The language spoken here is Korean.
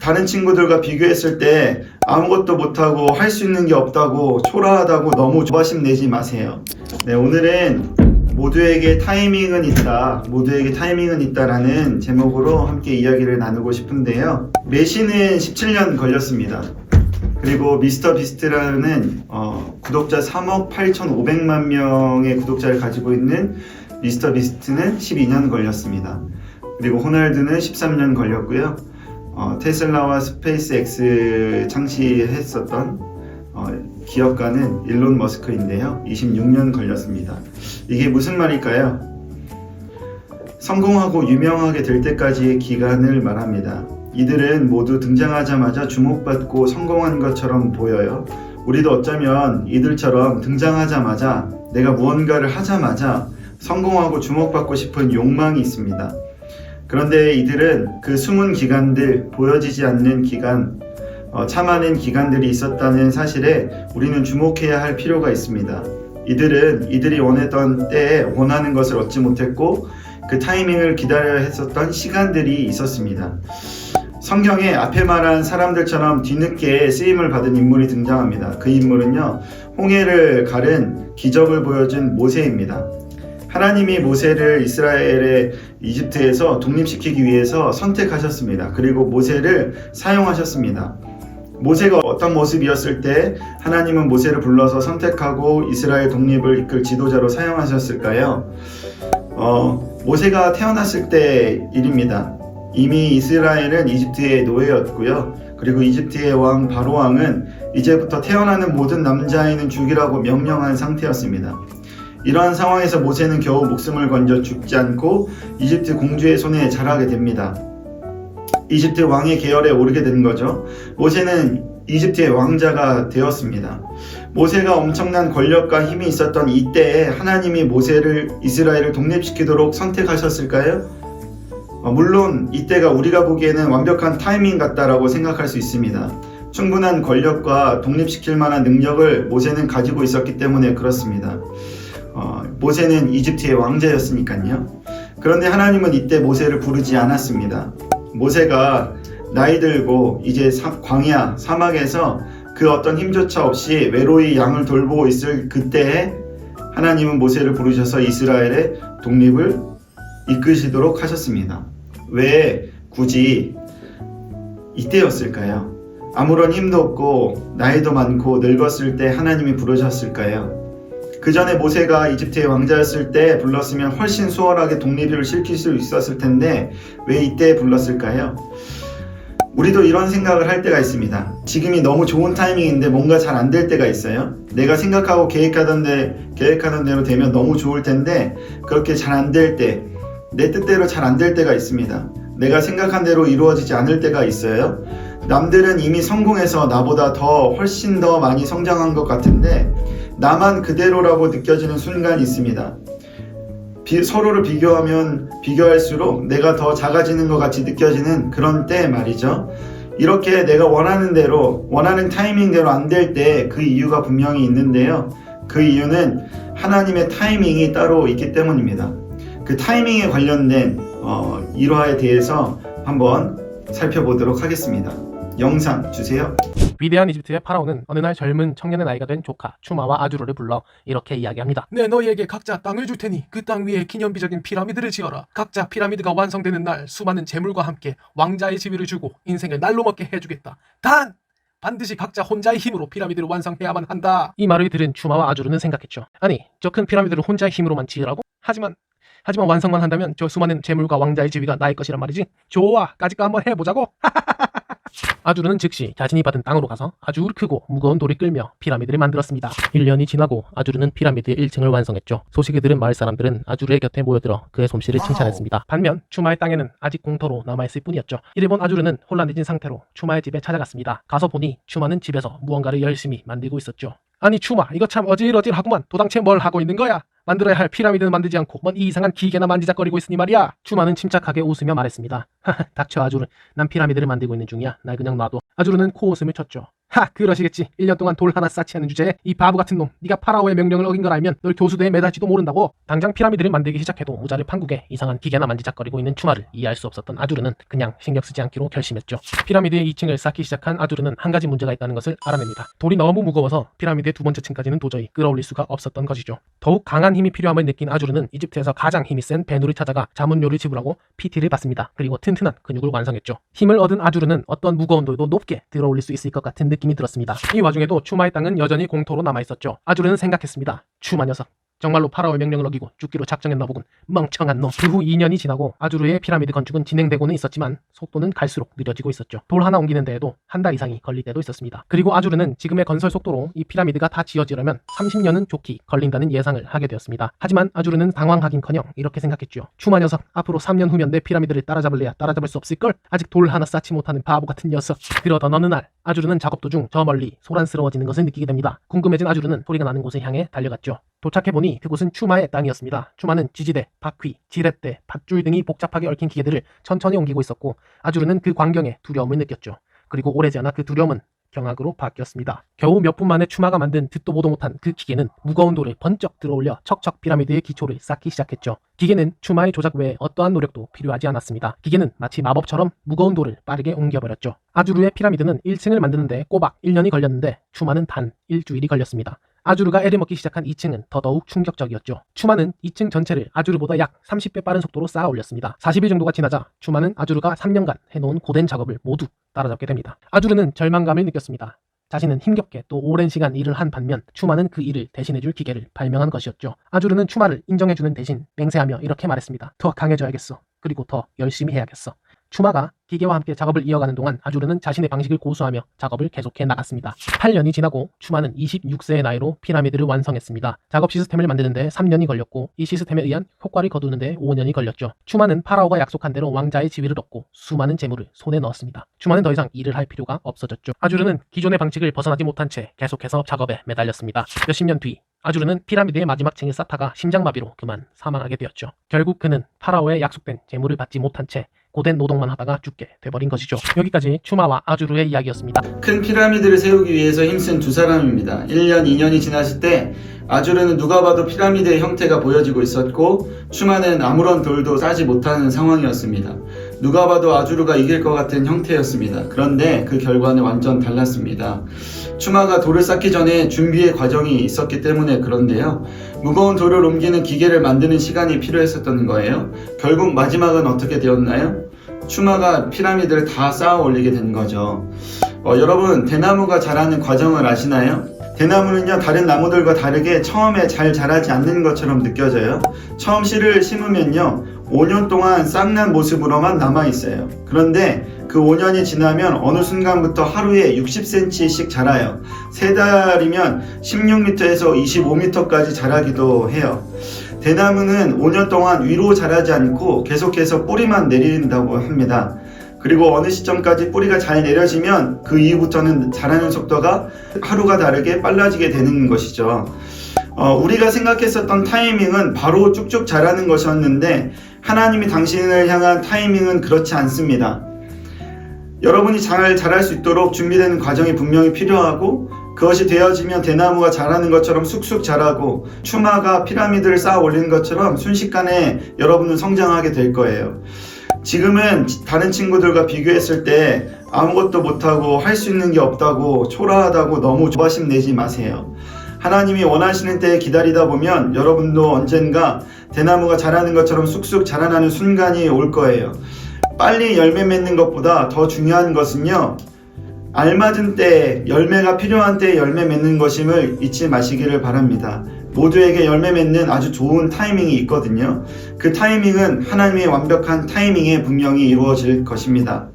다른 친구들과 비교했을 때 아무것도 못하고 할 수 있는 게 없다고 초라하다고 너무 조바심 내지 마세요. 네, 오늘은 모두에게 타이밍은 있다, 모두에게 타이밍은 있다라는 제목으로 함께 이야기를 나누고 싶은데요. 메시는 17년 걸렸습니다. 그리고 미스터 비스트라는 구독자 3억 8,500만 명의 구독자를 가지고 있는 미스터 비스트는 12년 걸렸습니다. 그리고 호날두는 13년 걸렸고요. 테슬라와 스페이스X 창시했었던 기업가는 일론 머스크인데요. 26년 걸렸습니다. 이게 무슨 말일까요? 성공하고 유명하게 될 때까지의 기간을 말합니다. 이들은 모두 등장하자마자 주목받고 성공한 것처럼 보여요. 우리도 어쩌면 이들처럼 등장하자마자 내가 무언가를 하자마자 성공하고 주목받고 싶은 욕망이 있습니다. 그런데 이들은 그 숨은 기간들, 보여지지 않는 기간, 참아낸 기간들이 있었다는 사실에 우리는 주목해야 할 필요가 있습니다. 이들은 이들이 원했던 때에 원하는 것을 얻지 못했고 그 타이밍을 기다려야 했었던 시간들이 있었습니다. 성경에 앞에 말한 사람들처럼 뒤늦게 쓰임을 받은 인물이 등장합니다. 그 인물은요, 홍해를 가른 기적을 보여준 모세입니다. 하나님이 모세를 이스라엘의 이집트에서 독립시키기 위해서 선택하셨습니다. 그리고 모세를 사용하셨습니다. 모세가 어떤 모습이었을 때 하나님은 모세를 불러서 선택하고 이스라엘 독립을 이끌 지도자로 사용하셨을까요? 모세가 태어났을 때 일입니다. 이미 이스라엘은 이집트의 노예였고요. 그리고 이집트의 왕 바로왕은 이제부터 태어나는 모든 남자아이는 죽이라고 명령한 상태였습니다. 이러한 상황에서 모세는 겨우 목숨을 건져 죽지 않고 이집트 공주의 손에 자라게 됩니다. 이집트 왕의 계열에 오르게 된 거죠. 모세는 이집트의 왕자가 되었습니다. 모세가 엄청난 권력과 힘이 있었던 이때에 하나님이 모세를 이스라엘을 독립시키도록 선택하셨을까요? 물론 이때가 우리가 보기에는 완벽한 타이밍 같다라고 생각할 수 있습니다. 충분한 권력과 독립시킬 만한 능력을 모세는 가지고 있었기 때문에 그렇습니다. 모세는 이집트의 왕자였으니까요. 그런데 하나님은 이때 모세를 부르지 않았습니다. 모세가 나이 들고 이제 광야, 사막에서 그 어떤 힘조차 없이 외로이 양을 돌보고 있을 그때에 하나님은 모세를 부르셔서 이스라엘의 독립을 이끄시도록 하셨습니다. 왜 굳이 이때였을까요? 아무런 힘도 없고 나이도 많고 늙었을 때 하나님이 부르셨을까요? 그 전에 모세가 이집트의 왕자였을 때 불렀으면 훨씬 수월하게 독립을 시킬 수 있었을 텐데 왜 이때 불렀을까요? 우리도 이런 생각을 할 때가 있습니다. 지금이 너무 좋은 타이밍인데 뭔가 잘 안 될 때가 있어요. 내가 생각하고 계획하던 대로 되면 너무 좋을 텐데 그렇게 잘 안 될 때, 내 뜻대로 잘 안 될 때가 있습니다. 내가 생각한 대로 이루어지지 않을 때가 있어요. 남들은 이미 성공해서 나보다 훨씬 더 많이 성장한 것 같은데 나만 그대로라고 느껴지는 순간이 있습니다. 서로를 비교할수록 내가 더 작아지는 것 같이 느껴지는 그런 때 말이죠. 이렇게 내가 원하는 대로, 원하는 타이밍대로 안 될 때 그 이유가 분명히 있는데요. 그 이유는 하나님의 타이밍이 따로 있기 때문입니다. 그 타이밍에 관련된 일화에 대해서 한번 살펴보도록 하겠습니다. 영상 주세요. 위대한 이집트의 파라오는 어느 날 젊은 청년의 나이가 된 조카 추마와 아주르를 불러 이렇게 이야기합니다. 내 너희에게 각자 땅을 줄 테니 그 땅 위에 기념비적인 피라미드를 지어라. 각자 피라미드가 완성되는 날 수많은 재물과 함께 왕자의 지위를 주고 인생을 날로 먹게 해주겠다. 단! 반드시 각자 혼자의 힘으로 피라미드를 완성해야만 한다. 이 말을 들은 추마와 아주르는 생각했죠. 아니, 저 큰 피라미드를 혼자의 힘으로만 지으라고? 하지만 완성만 한다면 저 수많은 재물과 왕자의 지위가 나의 것이란 말이지. 좋아, 까짓거 한번 해보자고. 아주르는 즉시 자신이 받은 땅으로 가서 아주 크고 무거운 돌을 끌며 피라미드를 만들었습니다. 1년이 지나고 아주르는 피라미드의 1층을 완성했죠. 소식을 들은 마을 사람들은 아주르의 곁에 모여들어 그의 솜씨를 칭찬했습니다. 반면 추마의 땅에는 아직 공터로 남아있을 뿐이었죠. 이를 본 아주르는 혼란해진 상태로 추마의 집에 찾아갔습니다. 가서 보니 추마는 집에서 무언가를 열심히 만들고 있었죠. 아니 추마, 이거 참 어질어질하구만. 도당체 뭘 하고 있는 거야? 만들어야 할 피라미드는 만들지 않고 뭔 이상한 기계나 만지작거리고 있으니 말이야. 추마는 침착하게 웃으며 말했습니다. 닥쳐 아주르, 난 피라미드를 만들고 있는 중이야. 날 그냥 놔둬. 아주르는 코웃음을 쳤죠. 하, 그러시겠지. 1년 동안 돌 하나 쌓지 않은 주제에 이 바보 같은 놈, 네가 파라오의 명령을 어긴 걸 알면 널 교수대에 매달지도 모른다고. 당장 피라미드를 만들기 시작해도 모자를 판국에 이상한 기계나 만지작거리고 있는 추마를 이해할 수 없었던 아주르는 그냥 신경 쓰지 않기로 결심했죠. 피라미드의 2층을 쌓기 시작한 아주르는 한 가지 문제가 있다는 것을 알아냅니다. 돌이 너무 무거워서 피라미드의 두 번째 층까지는 도저히 끌어올릴 수가 없었던 것이죠. 더욱 강한 힘이 필요함을 느낀 아주르는 이집트에서 가장 힘이 센 베누를 찾아가 자문료를 지불하고 PT를 받습니다. 그리고 튼튼한 근육을 완성했죠. 힘을 얻은 아주르는 어떤 무거운 돌도 높게 들어올릴 수 있을 것 같은 느낌이 들었습니다. 이 와중에도 추마의 땅은 여전히 공터로 남아있었죠. 아주르는 생각했습니다. 추마 녀석, 정말로 파라오의 명령을 어기고 죽기로 작정했나 보군. 멍청한 놈. 그 후 2년이 지나고 아주르의 피라미드 건축은 진행되고는 있었지만 속도는 갈수록 느려지고 있었죠. 돌 하나 옮기는 데에도 한 달 이상이 걸릴 때도 있었습니다. 그리고 아주르는 지금의 건설 속도로 이 피라미드가 다 지어지려면 30년은 좋게 걸린다는 예상을 하게 되었습니다. 하지만 아주르는 당황하긴커녕 이렇게 생각했죠. 추마 녀석, 앞으로 3년 후면 내 피라미드를 따라잡을래야 따라잡을 수 없을걸? 아직 돌 하나 쌓지 못하는 바보 같은 녀석. 그러던 어느 날 아주르는 작업 도중 저 멀리 소란스러워지는 것을 느끼게 됩니다. 궁금해진 아주르는 소리가 나는 곳을 향해 달려갔죠. 도착해보니 그곳은 추마의 땅이었습니다. 추마는 지지대, 바퀴, 지렛대, 밧줄 등이 복잡하게 얽힌 기계들을 천천히 옮기고 있었고 아주르는 그 광경에 두려움을 느꼈죠. 그리고 오래지 않아 그 두려움은 경악으로 바뀌었습니다. 겨우 몇 분 만에 추마가 만든 듣도 보도 못한 그 기계는 무거운 돌을 번쩍 들어올려 척척 피라미드의 기초를 쌓기 시작했죠. 기계는 추마의 조작 외에 어떠한 노력도 필요하지 않았습니다. 기계는 마치 마법처럼 무거운 돌을 빠르게 옮겨버렸죠. 아주르의 피라미드는 1층을 만드는데 꼬박 1년이 걸렸는데 추마는 단 일주일이 걸렸습니다. 아주르가 애를 먹기 시작한 2층은 더더욱 충격적이었죠. 추마는 2층 전체를 아주르보다 약 30배 빠른 속도로 쌓아 올렸습니다. 40일 정도가 지나자 추마는 아주르가 3년간 해놓은 고된 작업을 모두 따라잡게 됩니다. 아주르는 절망감을 느꼈습니다. 자신은 힘겹게 또 오랜 시간 일을 한 반면 추마는 그 일을 대신해줄 기계를 발명한 것이었죠. 아주르는 추마를 인정해주는 대신 맹세하며 이렇게 말했습니다. 더 강해져야겠어. 그리고 더 열심히 해야겠어. 추마가 기계와 함께 작업을 이어가는 동안 아주르는 자신의 방식을 고수하며 작업을 계속해 나갔습니다. 8년이 지나고 추마는 26세의 나이로 피라미드를 완성했습니다. 작업 시스템을 만드는데 3년이 걸렸고 이 시스템에 의한 효과를 거두는데 5년이 걸렸죠. 추마는 파라오가 약속한 대로 왕자의 지위를 얻고 수많은 재물을 손에 넣었습니다. 추마는 더 이상 일을 할 필요가 없어졌죠. 아주르는 기존의 방식을 벗어나지 못한 채 계속해서 작업에 매달렸습니다. 몇십 년 뒤 아주르는 피라미드의 마지막 층을 쌓다가 심장마비로 그만 사망하게 되었죠. 결국 그는 파라오의 약속된 재물을 받지 못한 채 고된 노동만 하다가 죽게 돼버린 것이죠. 여기까지 추마와 아주르의 이야기였습니다. 큰 피라미드를 세우기 위해서 힘쓴 두 사람입니다. 1년, 2년이 지났을 때 아주르는 누가 봐도 피라미드의 형태가 보여지고 있었고 추마는 아무런 돌도 싸지 못하는 상황이었습니다. 누가 봐도 아주르가 이길 것 같은 형태였습니다. 그런데 그 결과는 완전 달랐습니다. 추마가 돌을 쌓기 전에 준비의 과정이 있었기 때문에 그런데요. 무거운 돌을 옮기는 기계를 만드는 시간이 필요했었던 거예요. 결국 마지막은 어떻게 되었나요? 추마가 피라미드를 다 쌓아 올리게 된 거죠. 여러분, 대나무가 자라는 과정을 아시나요? 대나무는요, 다른 나무들과 다르게 처음에 잘 자라지 않는 것처럼 느껴져요. 처음 씨를 심으면요 5년 동안 싹난 모습으로만 남아있어요. 그런데 그 5년이 지나면 어느 순간부터 하루에 60cm씩 자라요. 3달이면 16m에서 25m까지 자라기도 해요. 대나무는 5년 동안 위로 자라지 않고 계속해서 뿌리만 내린다고 합니다. 그리고 어느 시점까지 뿌리가 잘 내려지면 그 이후부터는 자라는 속도가 하루가 다르게 빨라지게 되는 것이죠. 우리가 생각했었던 타이밍은 바로 쭉쭉 자라는 것이었는데 하나님이 당신을 향한 타이밍은 그렇지 않습니다. 여러분이 잘 자랄 수 있도록 준비되는 과정이 분명히 필요하고 그것이 되어지면 대나무가 자라는 것처럼 쑥쑥 자라고 추마가 피라미드를 쌓아 올리는 것처럼 순식간에 여러분은 성장하게 될 거예요. 지금은 다른 친구들과 비교했을 때 아무것도 못하고 할 수 있는 게 없다고 초라하다고 너무 조바심 내지 마세요. 하나님이 원하시는 때에 기다리다 보면 여러분도 언젠가 대나무가 자라는 것처럼 쑥쑥 자라나는 순간이 올 거예요. 빨리 열매 맺는 것보다 더 중요한 것은요, 알맞은 때에 열매가 필요한 때에 열매 맺는 것임을 잊지 마시기를 바랍니다. 모두에게 열매 맺는 아주 좋은 타이밍이 있거든요. 그 타이밍은 하나님의 완벽한 타이밍에 분명히 이루어질 것입니다.